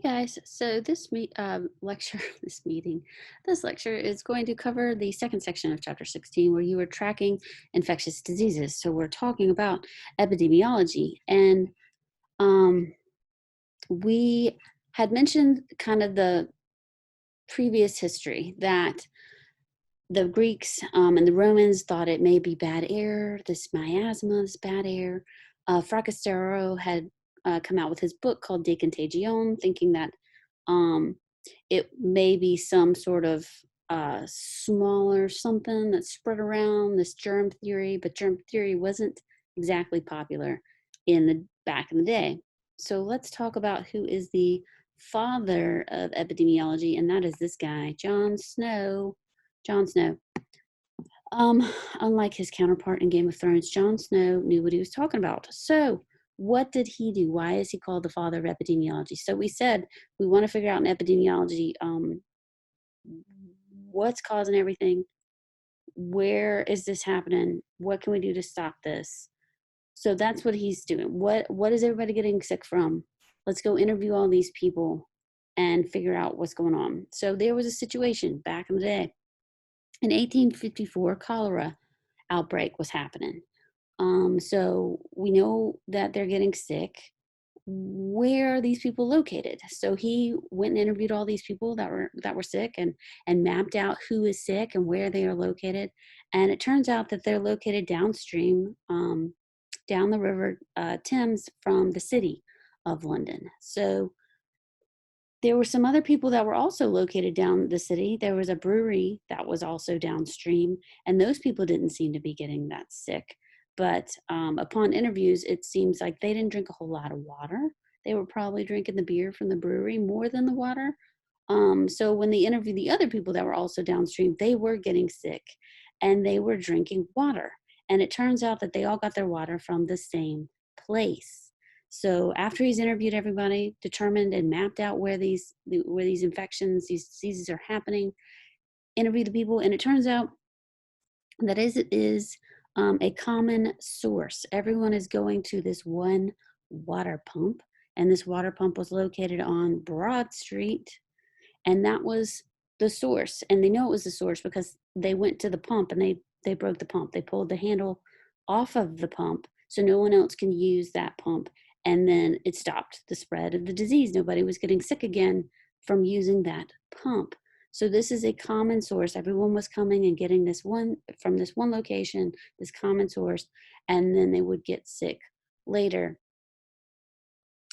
guys, so lecture, this lecture is going to cover the second section of chapter 16 where you are tracking infectious diseases. So we're talking about epidemiology, and um, we had mentioned kind of the previous history that the Greeks and the Romans thought it may be bad air, this miasma, this bad air. Fracastoro had come out with his book called De Contagion, thinking that um, it may be some sort of smaller something that spread around, this germ theory, but germ theory wasn't exactly popular back in the day. So let's talk about who is the father of epidemiology, and that is this guy, John Snow. Jon Snow. Unlike his counterpart in Game of Thrones, Jon Snow knew what he was talking about. So, what did he do? Why is he called the father of epidemiology? So, we said we want to figure out in epidemiology what's causing everything, where is this happening, what can we do to stop this? So that's what he's doing. What is everybody getting sick from? Let's go interview all these people and figure out what's going on. So there was a situation back in the day. In 1854, cholera outbreak was happening. So we know that they're getting sick. Where are these people located? So he went and interviewed all these people that were sick and mapped out who is sick and where they are located. And it turns out that they're located downstream, down the river Thames from the city of London. So there were some other people that were also located down the city. There was a brewery that was also downstream, and those people didn't seem to be getting that sick. But upon interviews, it seems like they didn't drink a whole lot of water. They were probably drinking the beer from the brewery more than the water. So when they interviewed the other people that were also downstream, they were getting sick and they were drinking water. And it turns out that they all got their water from the same place. So after he's interviewed everybody, determined and mapped out where these infections, these diseases are happening, interviewed the people, and it turns out that it is a common source. Everyone is going to this one water pump, and this water pump was located on Broad Street, and that was the source. And they know it was the source because they went to the pump and they broke the pump. They pulled the handle off of the pump so no one else can use that pump, and then it stopped the spread of the disease. Nobody was getting sick again from using that pump. So this is a common source. Everyone was coming and getting this one from this one location, this common source, and then they would get sick later.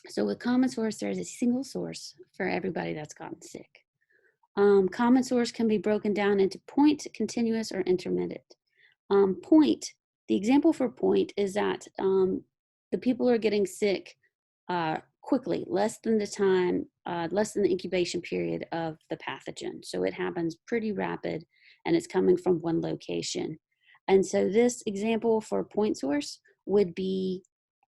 So with common source, there is a single source for everybody that's gotten sick. Common source can be broken down into point, continuous, or intermittent. Point, the example for point is that the people are getting sick quickly, less than the incubation period of the pathogen. So it happens pretty rapid and it's coming from one location. And so this example for point source would be,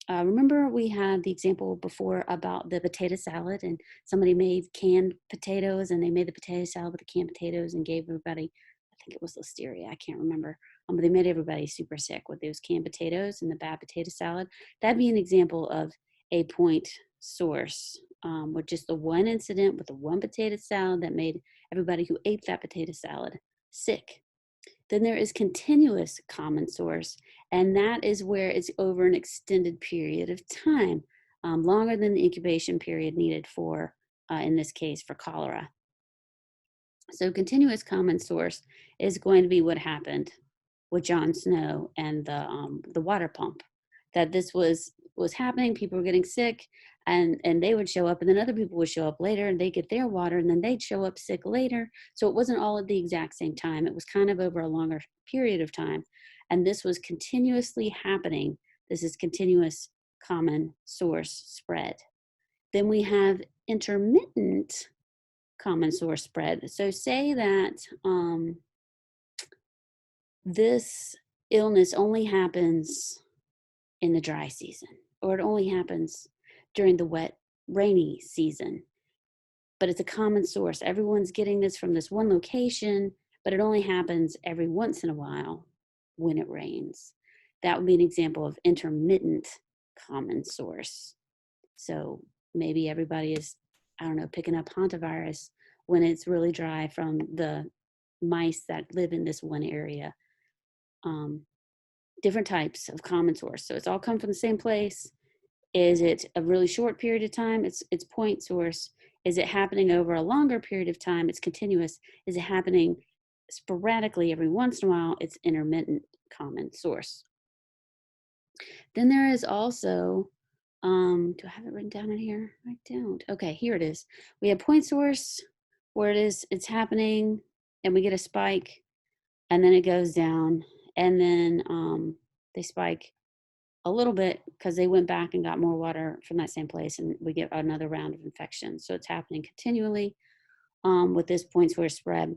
remember we had the example before about the potato salad, and somebody made canned potatoes and they made the potato salad with the canned potatoes and gave everybody, I think it was listeria, I can't remember. But they made everybody super sick with those canned potatoes and the bad potato salad. That'd be an example of a point source, with just the one incident with the one potato salad that made everybody who ate that potato salad sick. Then there is continuous common source, and that is where it's over an extended period of time, longer than the incubation period needed for, in this case, for cholera. So continuous common source is going to be what happened with Jon Snow and the water pump. That this was happening, people were getting sick, and they would show up, and then other people would show up later, and they get their water, and then they'd show up sick later. So it wasn't all at the exact same time. It was kind of over a longer period of time, and this was continuously happening. This is continuous common source spread. Then we have intermittent common source spread. So say that this illness only happens in the dry season, or it only happens during the wet, rainy season, but it's a common source. Everyone's getting this from this one location, but it only happens every once in a while when it rains. That would be an example of intermittent common source. So maybe everybody is I don't know, picking up hantavirus when it's really dry from the mice that live in this one area. Different types of common source. So it's all come from the same place. Is it a really short period of time? It's point source. Is it happening over a longer period of time? It's continuous. Is it happening sporadically every once in a while? It's intermittent common source. Then there is also, do I have it written down in here? I don't. Okay, here it is. We have point source where it's happening and we get a spike and then it goes down and then they spike a little bit because they went back and got more water from that same place and we get another round of infection. So it's happening continually with this point source spread.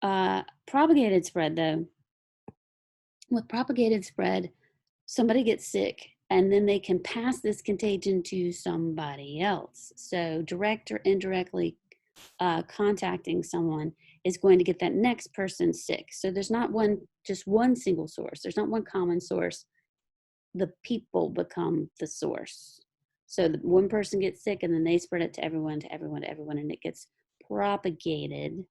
Propagated spread though, with propagated spread, somebody gets sick and then they can pass this contagion to somebody else. So direct or indirectly contacting someone is going to get that next person sick. So there's not just one single source. There's not one common source. The people become the source. So one person gets sick and then they spread it to everyone, to everyone, to everyone, and it gets propagated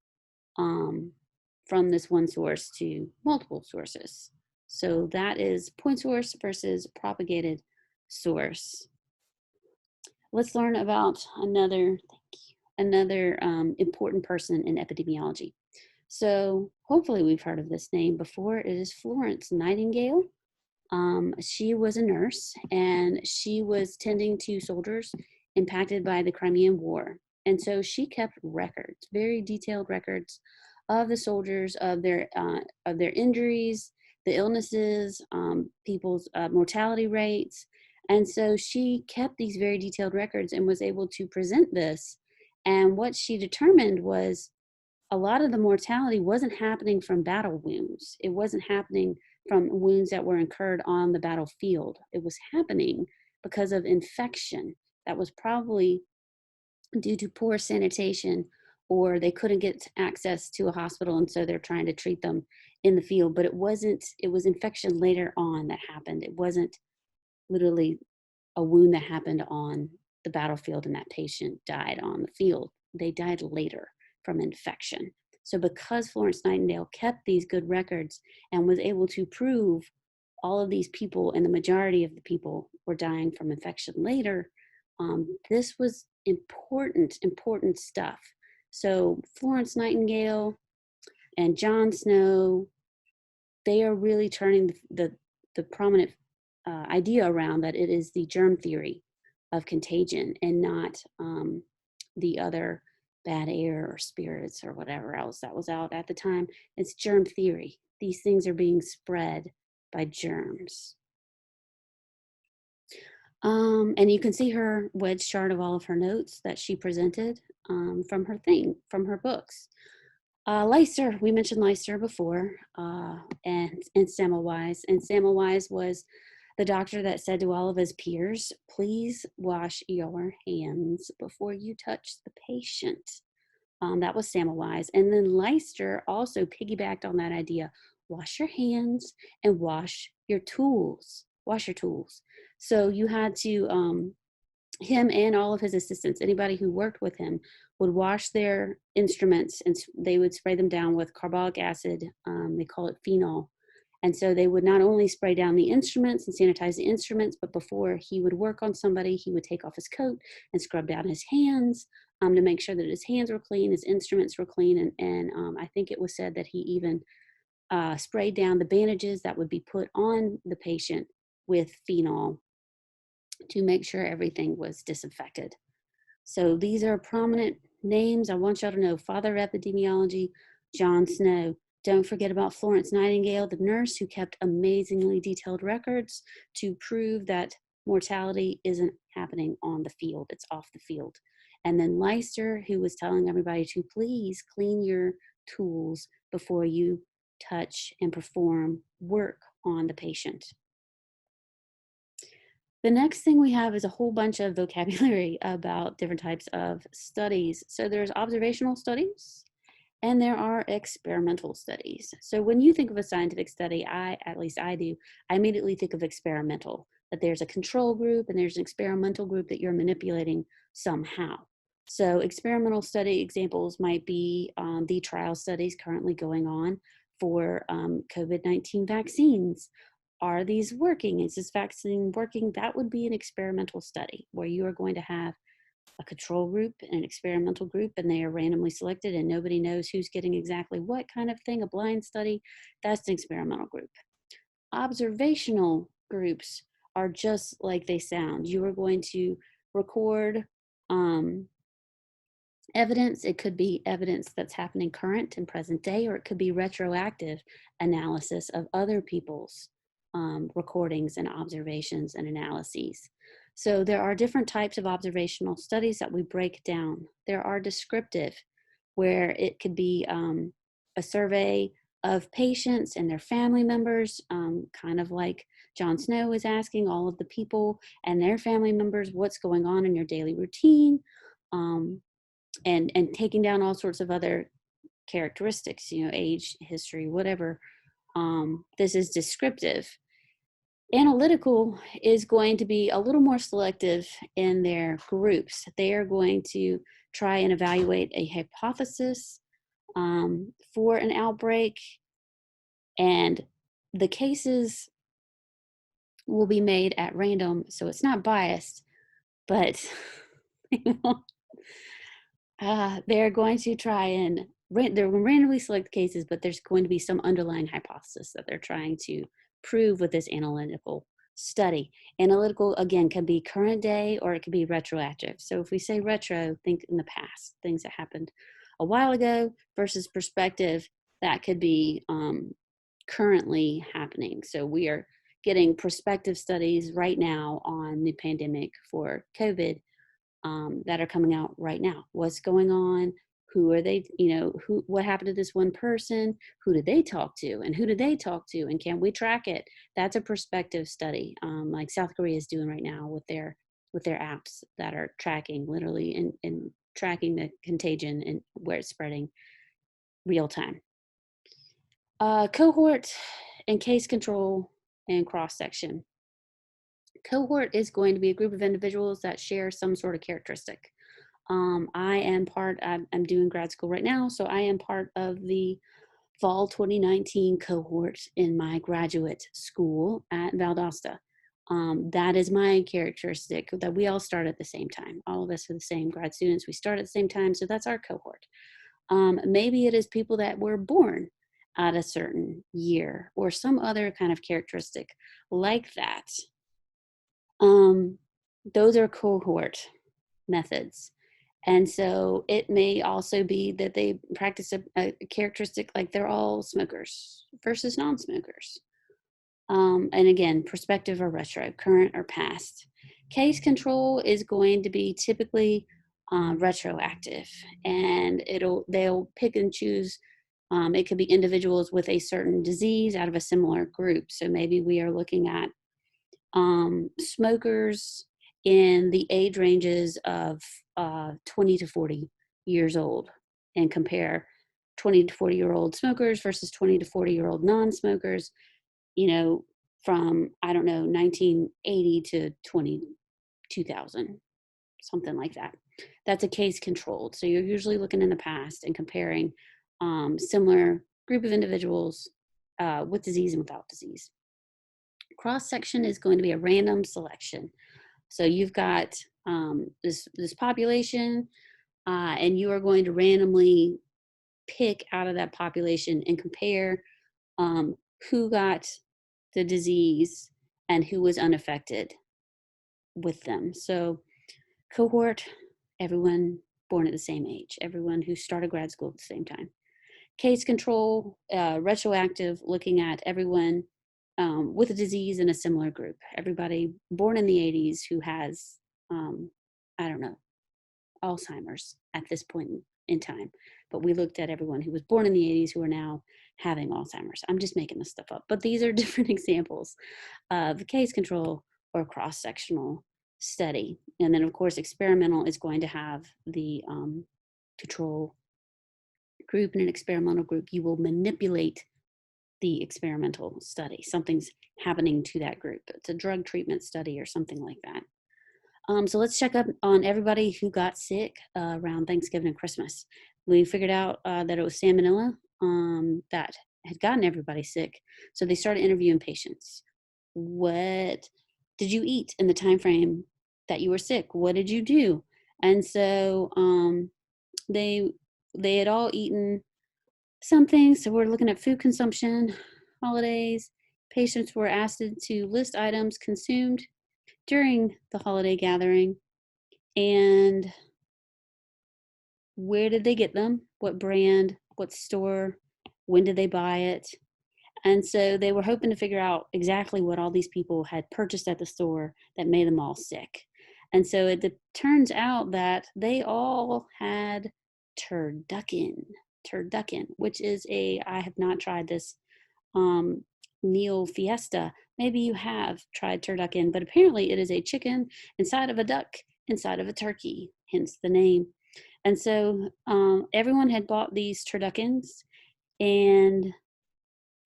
from this one source to multiple sources. So that is point source versus propagated source. Let's learn about another important person in epidemiology. So hopefully we've heard of this name before. It is Florence Nightingale. She was a nurse and she was tending to soldiers impacted by the Crimean War. And so she kept records, very detailed records of the soldiers, of their injuries, the illnesses, people's mortality rates. And so she kept these very detailed records and was able to present this. And what she determined was a lot of the mortality wasn't happening from battle wounds. It wasn't happening from wounds that were incurred on the battlefield. It was happening because of infection that was probably due to poor sanitation, or they couldn't get access to a hospital and so they're trying to treat them in the field. But it was infection later on that happened. It wasn't literally a wound that happened on the battlefield and that patient died on the field. They died later from infection. So because Florence Nightingale kept these good records and was able to prove all of these people and the majority of the people were dying from infection later, this was important stuff. So Florence Nightingale and John Snow, they are really turning the prominent idea around that it is the germ theory of contagion and not the other bad air or spirits or whatever else that was out at the time. It's germ theory. These things are being spread by germs. And you can see her wedge chart of all of her notes that she presented from her books. Leicester, we mentioned Leicester before, and Semmelweis. And Semmelweis was the doctor that said to all of his peers, please wash your hands before you touch the patient. That was Semmelweis. And then Leicester also piggybacked on that idea, wash your hands and wash your tools. Wash your tools. So you had to, him and all of his assistants, anybody who worked with him, would wash their instruments and they would spray them down with carbolic acid. They call it phenol. And so they would not only spray down the instruments and sanitize the instruments, but before he would work on somebody, he would take off his coat and scrub down his hands to make sure that his hands were clean, his instruments were clean. And I think it was said that he even sprayed down the bandages that would be put on the patient with phenol to make sure everything was disinfected. So these are prominent names. I want y'all to know: Father of Epidemiology, John Snow. Don't forget about Florence Nightingale, the nurse who kept amazingly detailed records to prove that mortality isn't happening on the field, it's off the field. And then Leicester, who was telling everybody to please clean your tools before you touch and perform work on the patient. The next thing we have is a whole bunch of vocabulary about different types of studies. So there's observational studies and there are experimental studies. So when you think of a scientific study, at least I do, I immediately think of experimental. that there's a control group and there's an experimental group that you're manipulating somehow. So experimental study examples might be the trial studies currently going on for COVID-19 vaccines. Are these working? Is this vaccine working? That would be an experimental study where you are going to have a control group and an experimental group, and they are randomly selected and nobody knows who's getting exactly what kind of thing, a blind study. That's an experimental group. Observational groups are just like they sound. You are going to record evidence. It could be evidence that's happening current and present day, or it could be retroactive analysis of other people's recordings and observations and analyses. So there are different types of observational studies that we break down. There are descriptive, where it could be a survey of patients and their family members, kind of like Jon Snow is asking all of the people and their family members what's going on in your daily routine, and taking down all sorts of other characteristics, age, history, whatever. This is descriptive. Analytical is going to be a little more selective in their groups. They are going to try and evaluate a hypothesis for an outbreak, and the cases will be made at random, so it's not biased, but they're going to try and they're randomly select cases, but there's going to be some underlying hypothesis that they're trying to prove with this analytical study. Analytical, again, can be current day or it can be retroactive. So if we say retro, think in the past, things that happened a while ago, versus perspective, that could be currently happening. So we are getting prospective studies right now on the pandemic for COVID that are coming out right now. What's going on? Who are they? What happened to this one person? Who did they talk to? And who did they talk to? And can we track it? That's a prospective study, like South Korea is doing right now with their apps that are tracking literally and tracking the contagion and where it's spreading real time. Cohort and case control and cross section. Cohort is going to be a group of individuals that share some sort of characteristic. I'm doing grad school right now, so I am part of the fall 2019 cohort in my graduate school at Valdosta. That is my characteristic, that we all start at the same time. All of us are the same grad students. We start at the same time, so that's our cohort. Maybe it is people that were born at a certain year or some other kind of characteristic like that. Those are cohort methods. And so it may also be that they practice a characteristic like they're all smokers versus non-smokers. And again, prospective or retro, current or past. Case control is going to be typically retroactive, and they'll pick and choose. It could be individuals with a certain disease out of a similar group. So maybe we are looking at smokers in the age ranges of 20 to 40 years old, and compare 20 to 40-year-old smokers versus 20 to 40-year-old non-smokers, from, 1980 to 2000, something like that. That's a case controlled. So you're usually looking in the past and comparing similar group of individuals with disease and without disease. Cross-section is going to be a random selection. So you've got this population, and you are going to randomly pick out of that population and compare who got the disease and who was unaffected with them. So cohort, everyone born at the same age, everyone who started grad school at the same time. Case control, retroactive, looking at everyone with a disease in a similar group. Everybody born in the 80s who has, Alzheimer's at this point in time. But we looked at everyone who was born in the 80s who are now having Alzheimer's. I'm just making this stuff up. But these are different examples of case control or cross-sectional study. And then, of course, experimental is going to have the control group and an experimental group. You will manipulate the experimental study. Something's happening to that group. It's a drug treatment study or something like that. So let's check up on everybody who got sick around Thanksgiving and Christmas. We figured out that it was salmonella that had gotten everybody sick. So they started interviewing patients. What did you eat in the time frame that you were sick? What did you do? And so they they had all eaten something. So we're looking at food consumption, holidays. Patients were asked to list items consumed during the holiday gathering and where did they get them? What brand? What store? When did they buy it? And so they were hoping to figure out exactly what all these people had purchased at the store that made them all sick. And so turns out that they all had turducken, which is I have not tried this meal fiesta. Maybe you have tried turducken, but apparently it is a chicken inside of a duck, inside of a turkey, hence the name. And so everyone had bought these turduckens and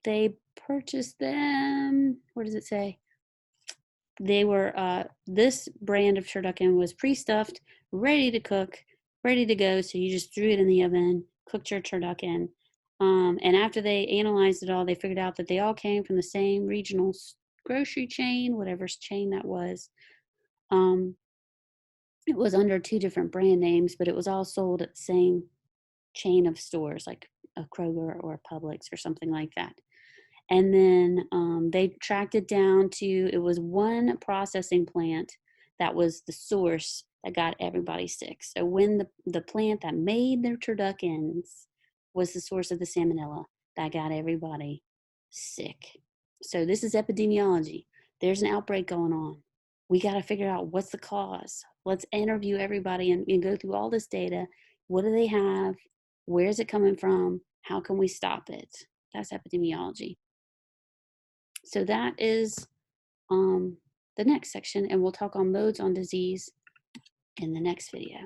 they purchased them. What does it say? They were, this brand of turducken was pre-stuffed, ready to cook, ready to go. So you just threw it in the oven, cooked your turducken. And after they analyzed it all, they figured out that they all came from the same regional grocery chain, whatever chain that was. It was under 2 different brand names, but it was all sold at the same chain of stores, like a Kroger or a Publix or something like that. And then they tracked it down to, it was one processing plant that was the source that got everybody sick. So when the plant that made their turduckens was the source of the salmonella, that got everybody sick. So this is epidemiology. There's an outbreak going on. We got to figure out what's the cause. Let's interview everybody and go through all this data. What do they have? Where is it coming from? How can we stop it? That's epidemiology. So that is the next section, and we'll talk on modes on disease in the next video.